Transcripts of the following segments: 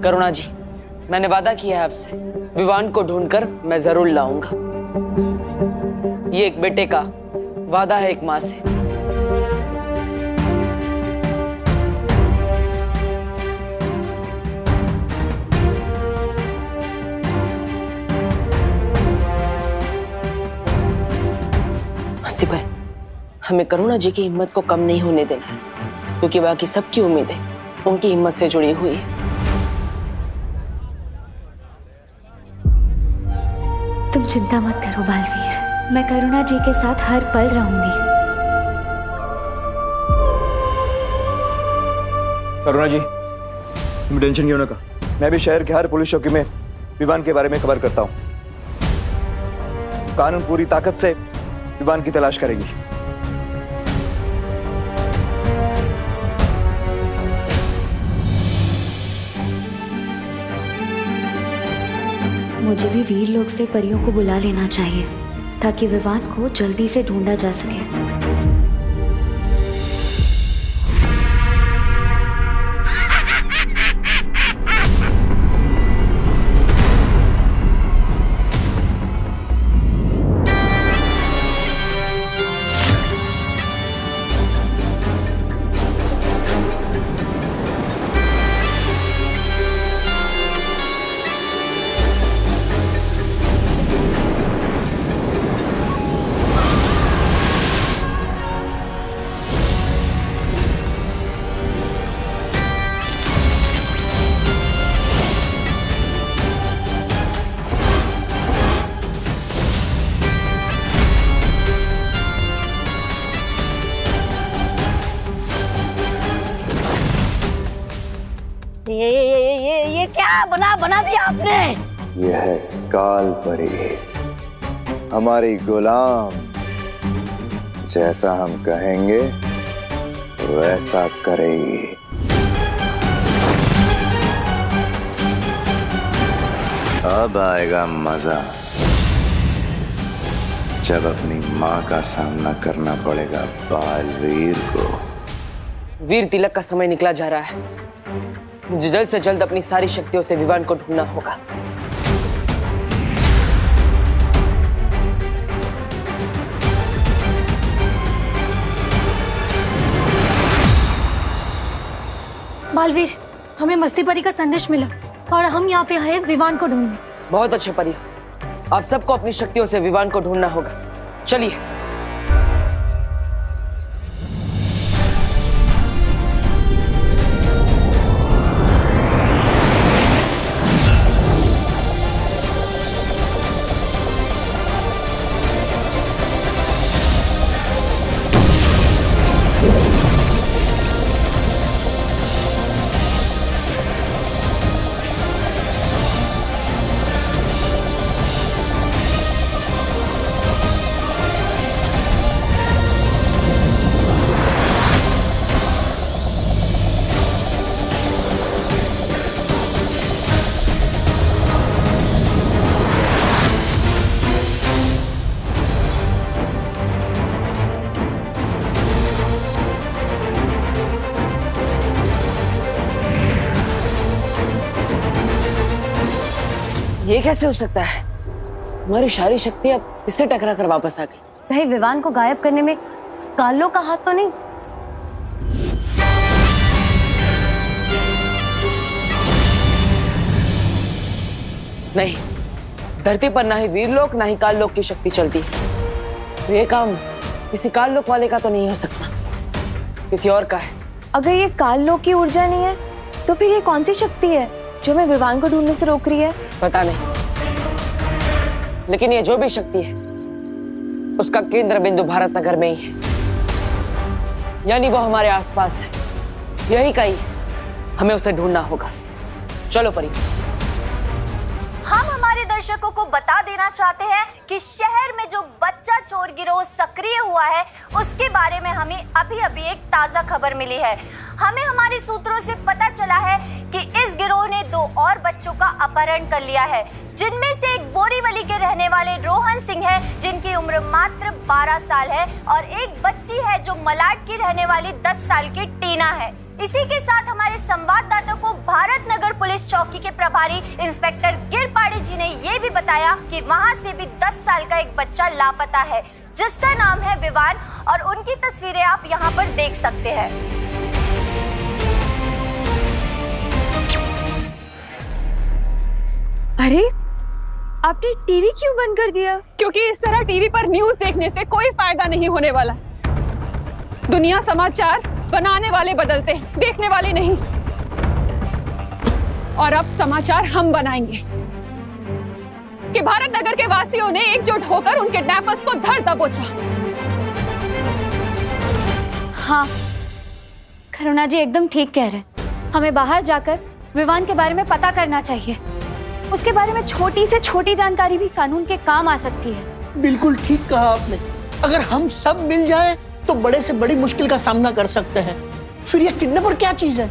करुणा जी, मैंने वादा किया है आपसे, विवान को ढूंढकर मैं जरूर लाऊंगा। ये एक बेटे का वादा है एक माँ से। मस्ती पर हमें करुणा जी की हिम्मत को कम नहीं होने देना है, क्योंकि बाकी सबकी उम्मीदें उनकी हिम्मत से जुड़ी हुई है। तुम चिंता मत करो बालवीर, मैं करुणा जी के साथ हर पल रहूंगी। करुणा जी, तुम टेंशन क्यों ना का, मैं भी शहर के हर पुलिस चौकी में विवान के बारे में खबर करता हूँ। कानून पूरी ताकत से विवान की तलाश करेगी। मुझे भी वीर लोग से परियों को बुला लेना चाहिए ताकि विवान को जल्दी से ढूंढा जा सके। ये क्या बना दिया आपने? यह है काल परी, हमारी गुलाम। जैसा हम कहेंगे वैसा करेगी। अब आएगा मजा, जब अपनी माँ का सामना करना पड़ेगा बालवीर को। वीर तिलक का समय निकला जा रहा है, मुझे जल्द से जल्द अपनी सारी शक्तियों से विवान को ढूंढना होगा। बालवीर, हमें मस्ती परी का संदेश मिला और हम यहाँ पे आए विवान को ढूंढने। बहुत अच्छे परी, आप सबको अपनी शक्तियों से विवान को ढूंढना होगा। चलिए। ये कैसे हो सकता है? हमारी सारी शक्ति अब इससे टकरा कर वापस आ गई। कहीं विवान को गायब करने में कालो का हाथ तो नहीं? नहीं, धरती पर ना ही वीरलोक ना ही काललोक की शक्ति चलती है। तो ये काम किसी काललोक वाले का तो नहीं हो सकता, किसी और का है। अगर ये काललोक की ऊर्जा नहीं है तो फिर ये कौन सी शक्ति है जो हमें विवान को ढूंढने से रोक रही है? पता नहीं, लेकिन ये जो भी शक्ति है उसका केंद्र बिंदु भारत नगर में ही है, यानी वो हमारे आसपास है, यही कहीं हमें उसे ढूंढना होगा। चलो परी। हम हमारे दर्शकों को बता देना चाहते हैं कि शहर में जो बच्चा चोर गिरोह सक्रिय हुआ है उसके बारे में हमें अभी अभी एक ताजा खबर मिली है। हमें हमारे सूत्रों से पता चला है कि इस गिरोह ने 2 और बच्चों का अपहरण कर लिया है, जिनमें से एक बोरीवली के रहने वाले रोहन सिंह है जिनकी उम्र मात्र 12 साल है और एक बच्ची है जो मलाड की रहने वाली 10 साल की टीना है। इसी के साथ हमारे संवाददाता को भारत नगर पुलिस चौकी के प्रभारी इंस्पेक्टर गिरपाड़ी जी ने ये भी बताया कि वहां से भी 10 साल का एक बच्चा लापता है, जिसका नाम है विवान, और उनकी तस्वीरें आप यहाँ पर देख सकते हैं। अरे आपने टीवी क्यों बंद कर दिया? क्योंकि इस तरह टीवी पर न्यूज़ देखने से कोई फायदा नहीं होने वाला। दुनिया समाचार बनाने वाले बदलते हैं, देखने वाले नहीं। और अब समाचार हम बनाएंगे कि भारत नगर के वासियों ने एकजुट होकर उनके किडनैपर्स को धर दबोचा। हाँ, करुणा जी एकदम ठीक कह रहे हैं। हमें बाहर जाकर विवान के बारे में पता करना चाहिए। उसके बारे में छोटी से छोटी जानकारी भी कानून के काम आ सकती है। बिल्कुल ठीक कहा आपने। अगर हम सब मिल जाएं तो बड़े से बड़ी मुश्किल का सामना कर सकते हैं। फिर ये किडनैपर क्या चीज है?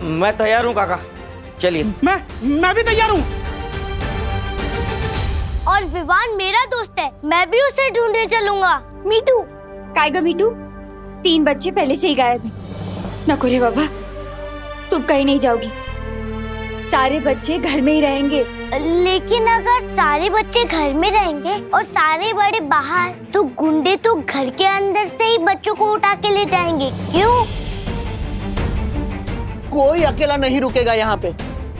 मैं तैयार हूँ काका, चलिए। मैं भी तैयार हूँ। और विवान मेरा दोस्त है, मैं भी उसे ढूंढने चलूंगा। मीठू कायगा मीठू, 3 बच्चे पहले से ही गायब हैं। नकोरे बाबा, तुम कहीं नहीं जाओगी। सारे बच्चे घर में ही रहेंगे। लेकिन अगर सारे बच्चे घर में रहेंगे और सारे बड़े बाहर, तो गुंडे तो घर के अंदर से ही बच्चों को उठा के ले जाएंगे। क्यों? कोई अकेला नहीं रुकेगा यहाँ पे।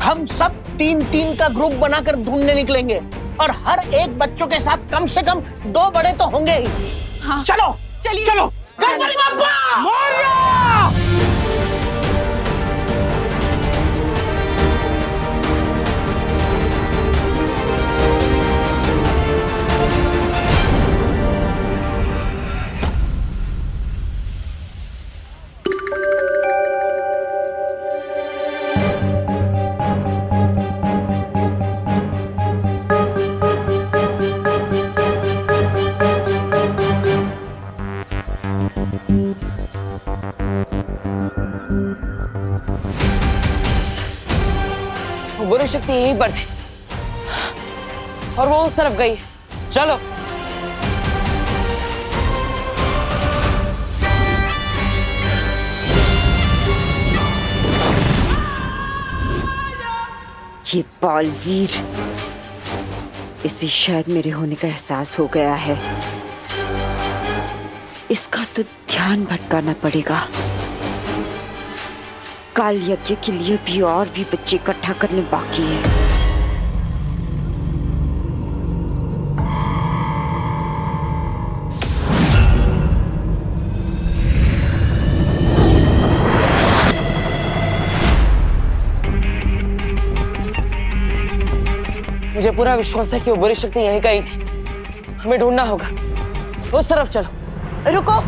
हम सब 3-3 का ग्रुप बनाकर ढूंढने निकलेंगे और हर एक बच्चों के साथ कम से कम 2 बड़े तो होंगे ही। हाँ। चलो चलिए, चलो। गणपति बप्पा मोरया! बुरी शक्ति यहीं पर थी और वो उस तरफ गई। चलो। ये बालवीर, इसे शायद मेरे होने का एहसास हो गया है। इसका तो ध्यान भटकाना पड़ेगा। काल यज्ञ के लिए भी और भी बच्चे इकट्ठा करने बाकी है। मुझे पूरा विश्वास है कि वो बुरी शक्ति यहीं गई थी। हमें ढूंढना होगा। उस तरफ चलो। रुको,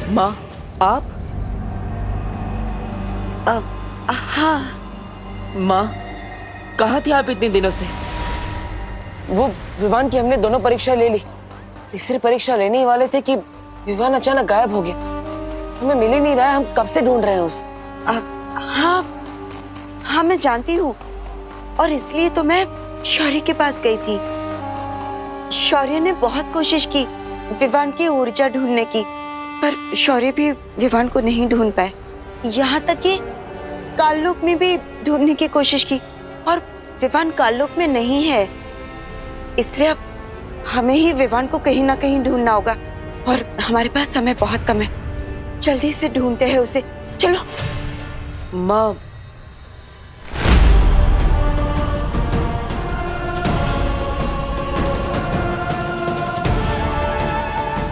माँ, आप? हाँ। माँ, कहाँ थी आप इतने दिनों से? वो विवान की हमने दोनों परीक्षा ले ली। तीसरी परीक्षा लेने ही वाले थे कि विवान अचानक गायब हो गया। हमें मिल ही नहीं रहा है। हम कब से ढूंढ रहे हैं उसे। हाँ मैं जानती हूँ, और इसलिए तो मैं शौर्य के पास गई थी। शौर्य ने बहुत कोशिश की विवान की ऊर्जा ढूंढने की, पर शौर्य भी विवान को नहीं ढूंढ पाए। यहाँ तक कि काललोक में भी ढूंढने की कोशिश की, और विवान काललोक में नहीं है। इसलिए अब हमें ही विवान को कहीं ना कहीं ढूंढना होगा, और हमारे पास समय बहुत कम है। जल्दी से ढूंढते हैं उसे। चलो। माँ,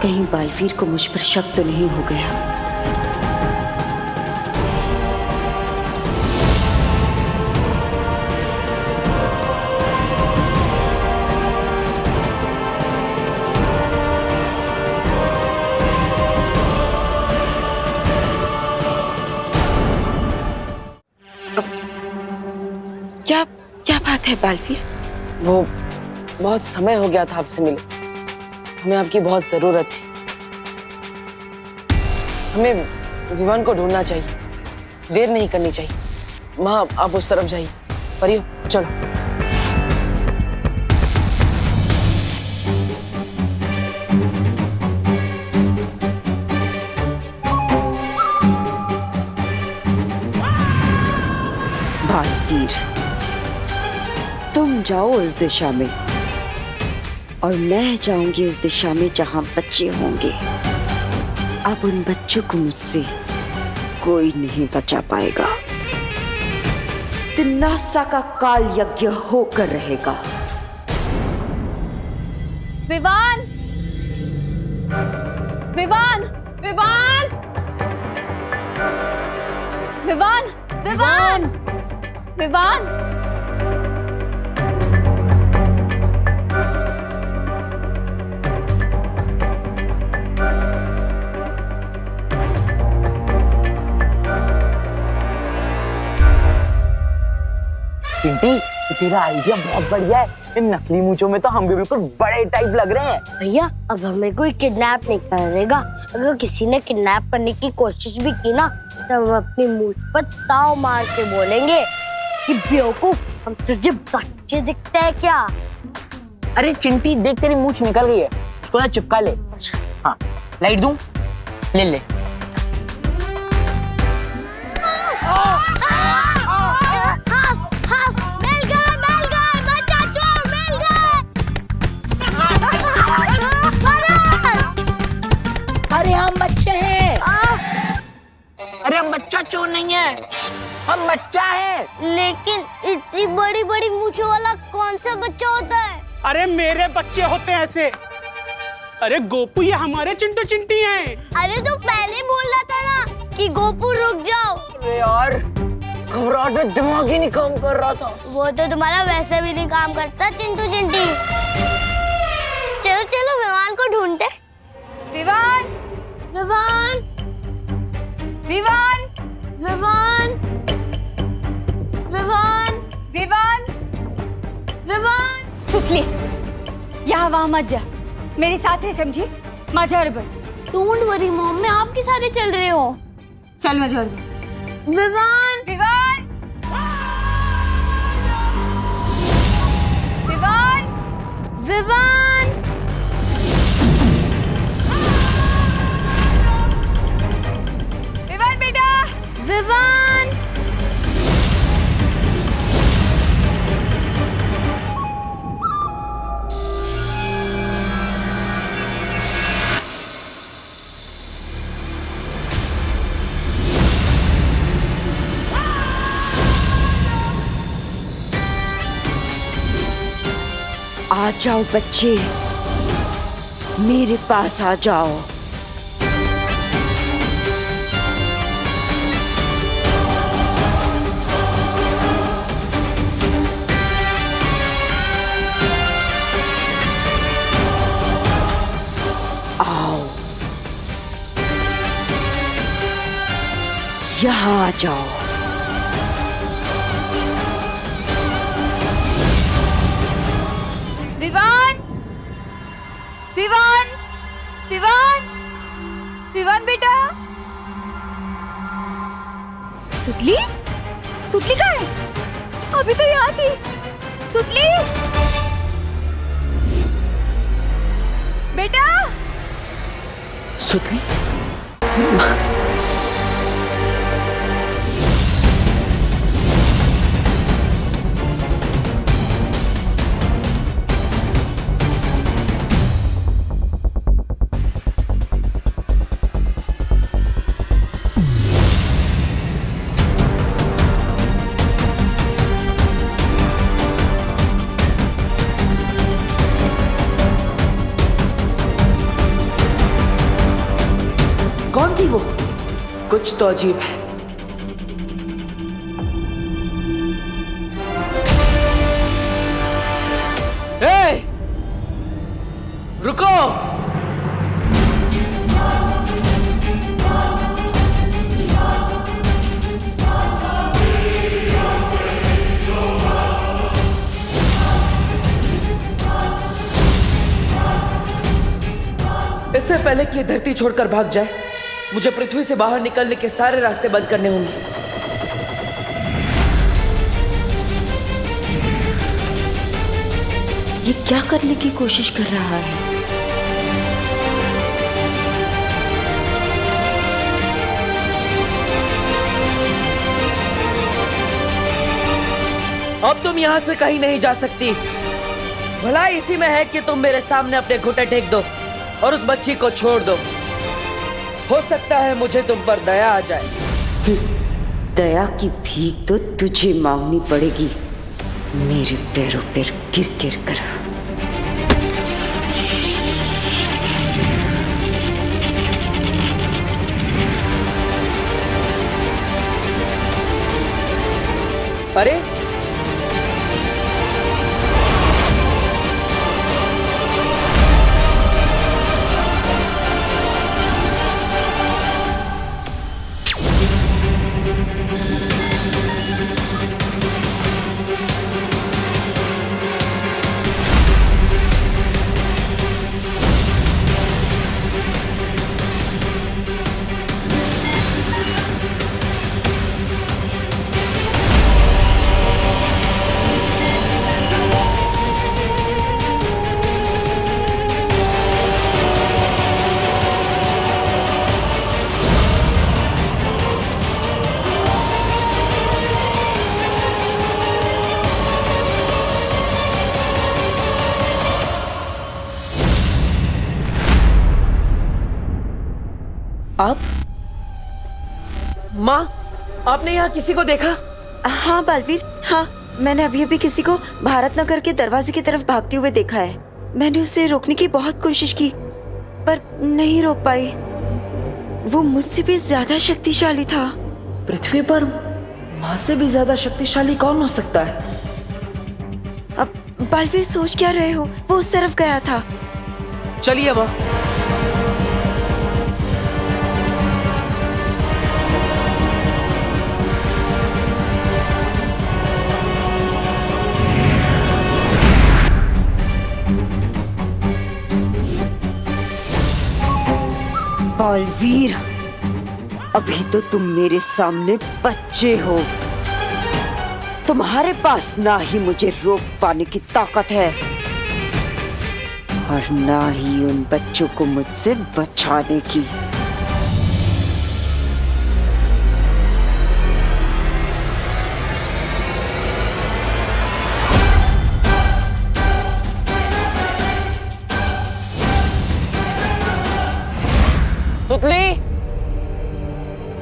कहीं बालवीर को मुझ पर शक तो नहीं हो गया। क्या बात है बालवीर? वो बहुत समय हो गया था आपसे मिले। हमें आपकी बहुत जरूरत थी। हमें विवान को ढूंढना चाहिए। देर नहीं करनी चाहिए। माँ आप उस तरफ जाइए। परियो चलो। बालवीर, तुम जाओ उस दिशा में और मैं जाऊंगी उस दिशा में जहां बच्चे होंगे। अब उन बच्चों को मुझसे कोई नहीं बचा पाएगा। तिम्नासा का काल यज्ञ होकर रहेगा। विवान, विवान, विवान, विवान, विवान, विवान। चिंटी, तेरा आइडिया बहुत बढ़िया है। इन नकली मूंछों में तो हम भी बिल्कुल बड़े टाइप लग रहे हैं। भैया अब हमें कोई किडनैप नहीं करेगा। अगर किसी ने किडनैप करने की कोशिश भी की ना तो हम अपनी मूंछ पर ताव मार के बोलेंगे कि बेवकूफ, हम तुझे बच्चे दिखते हैं क्या? अरे चिंटी देख, तेरी मूंछ निकल गई है, उसको ना चिपका ले। हाँ, लाइट दूं? ले ले। अरे हम बच्चे हैं। अरे हम बच्चा चोर नहीं है, हम बच्चा है। लेकिन इतनी बड़ी बड़ी मूंछों वाला कौन सा बच्चा होता है? अरे मेरे बच्चे होते हैं ऐसे। अरे गोपू, ये हमारे चिंटू चिंटी हैं। अरे तो पहले बोल रहा था ना कि गोपू रुक जाओ। अरे यार, घबराहट में दिमाग ही नहीं काम कर रहा था। वो तो तुम्हारा वैसे भी नहीं काम करता चिंटू चिंटी। चलो चलो विवान को ढूंढते। विवान, विवान, विवान, विवान, विवान, विवान, विवान। सुतली, यहाँ वहाँ मत जा, मेरे साथ है, समझी? माझा अरबन। डोंट वरी मॉम, मैं आपके सारे चल रहे हो। चल माझा अरबन। विवान, विवान, विवान, विवान, विवान बेटा, विवान। आ जाओ बच्चे, मेरे पास आ जाओ। आओ, यहाँ आ जाओ। विवान, विवान, विवान, विवान बेटा। सुतली, सुतली कहाँ है? अभी तो यहाँ थी। सुतली बेटा। सुतली, कौन थी वो? कुछ तो अजीब है। ए, रुको। इससे पहले कि ये धरती छोड़कर भाग जाए, मुझे पृथ्वी से बाहर निकलने के सारे रास्ते बंद करने होंगे। ये क्या करने की कोशिश कर रहा है? अब तुम यहाँ से कहीं नहीं जा सकती। भला इसी में है कि तुम मेरे सामने अपने घुटने टेक दो और उस बच्ची को छोड़ दो। हो सकता है मुझे तुम पर दया आ जाए। दया की भीख तो तुझे मांगनी पड़ेगी, मेरे पैरों पर गिर गिर कर। अरे आप माँ, आपने यहाँ किसी को देखा? हाँ बालवीर, हाँ, मैंने अभी अभी किसी को भारत नगर के दरवाजे की तरफ भागते हुए देखा है। मैंने उसे रोकने की बहुत कोशिश की पर नहीं रोक पाई। वो मुझसे भी ज्यादा शक्तिशाली था। पृथ्वी पर माँ से भी ज्यादा शक्तिशाली कौन हो सकता है? अब बालवीर सोच क्या रहे हो? वो उस तरफ गया था। चलिए माँ। बालवीर, अभी तो तुम मेरे सामने बच्चे हो। तुम्हारे पास ना ही मुझे रोक पाने की ताकत है और ना ही उन बच्चों को मुझसे बचाने की। सुतली,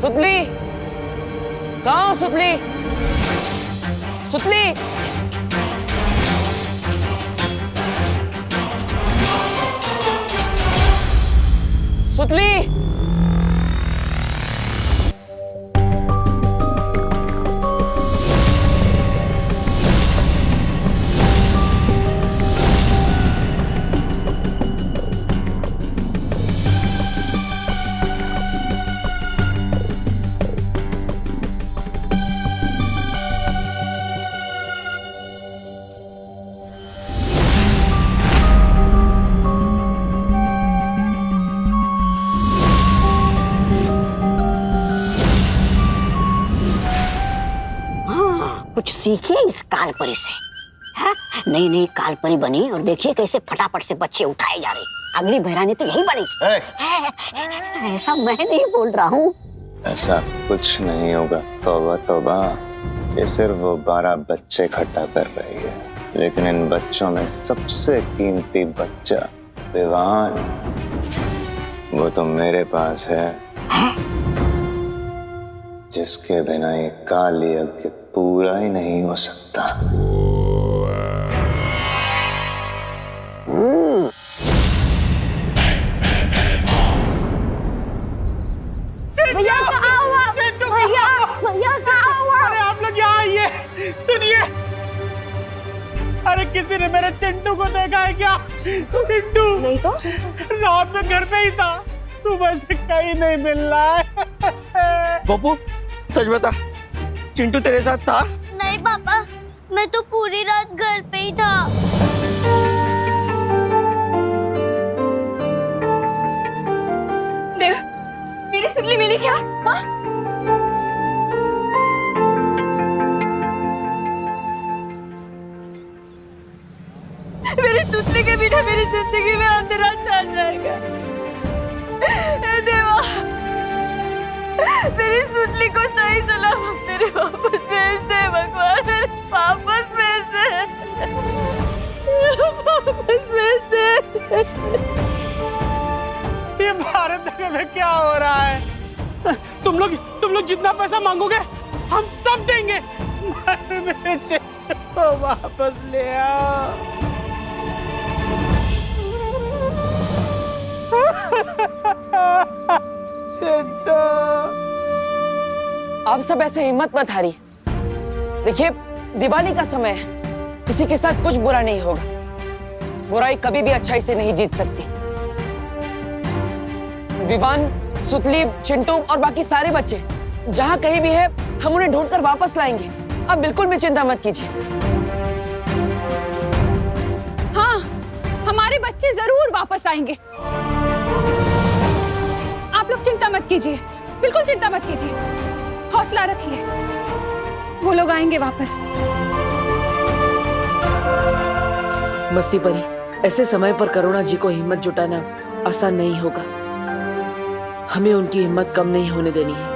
सुतली, कहाँ हो सुतली? सुतली, सुतली, कुछ सीखिए इस कालपरी से। हाँ? नई नई कालपरी बनी और देखिए कैसे फटाफट से बच्चे उठाए जा रहे। अगली भैरानी तो यही बनेगी। ऐसा मैं नहीं बोल रहा हूँ। ऐसा कुछ नहीं होगा। तौबा तौबा, ये सिर्फ वो 12 बच्चे इकट्ठा कर रही है, लेकिन इन बच्चों में सबसे कीमती बच्चा विवान, वो तो मेरे पास है, जिसके बिना ये काल यज्ञ पूरा ही नहीं हो सकता। भैया कहाँ हुआ? भैया भैया कहाँ हुआ? अरे आप लोग यहाँ आइए, सुनिए। अरे किसी ने मेरे चिंटू को देखा है क्या? चिंटू नहीं तो रात में घर पे ही था, सुबह से कहीं नहीं मिल रहा है। बब्बू सच बता, चिंटू तेरे साथ था? नहीं पापा, मैं तो पूरी रात घर पे ही था। देव, मेरी सुतली मिली क्या? हाँ? मेरी सुतली के बिना मेरी जिंदगी में अंधेरा छा जाएगा। हे देवा, मेरी सुतली को सही सलामत मेरे वापस भेज दे भगवान, वापस भेज दे, वापस भेज दे। ये भारत नगर में क्या हो रहा है? तुम लोग जितना पैसा मांगोगे हम सब देंगे, मगर मेरे चिंटू को वापस ले आओ। चिंटू, आप सब ऐसे हिम्मत मत हारी। देखिए, दिवाली का समय है, किसी के साथ कुछ बुरा नहीं होगा। बुराई कभी भी अच्छाई से नहीं जीत सकती। विवान, सुतली, चिंटू और बाकी सारे बच्चे जहां कहीं भी है, हम उन्हें ढूंढकर वापस लाएंगे। आप बिल्कुल भी चिंता मत कीजिए। हाँ, हमारे बच्चे जरूर वापस आएंगे। आप लोग चिंता मत कीजिए, बिल्कुल चिंता मत कीजिए, हौसला रखिए, वो लोग आएंगे वापस। मस्ती परी, ऐसे समय पर करुणा जी को हिम्मत जुटाना आसान नहीं होगा। हमें उनकी हिम्मत कम नहीं होने देनी है।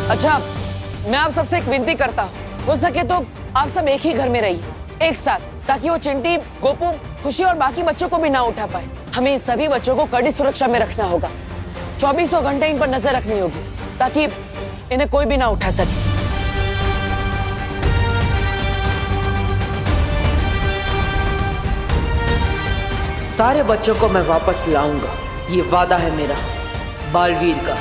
अच्छा, मैं आप सबसे एक विनती करता हूँ, हो सके तो आप सब एक ही घर में रहिए, एक साथ, ताकि वो चिंटी, गोपू, खुशी और बाकी बच्चों को भी ना उठा पाए। हमें इन सभी बच्चों को कड़ी सुरक्षा में रखना होगा। 24 घंटे इन पर नजर रखनी होगी, ताकि इन्हें कोई भी ना उठा सके। सारे बच्चों को मैं वापस लाऊंगा, ये वादा है मेरा बालवीर का।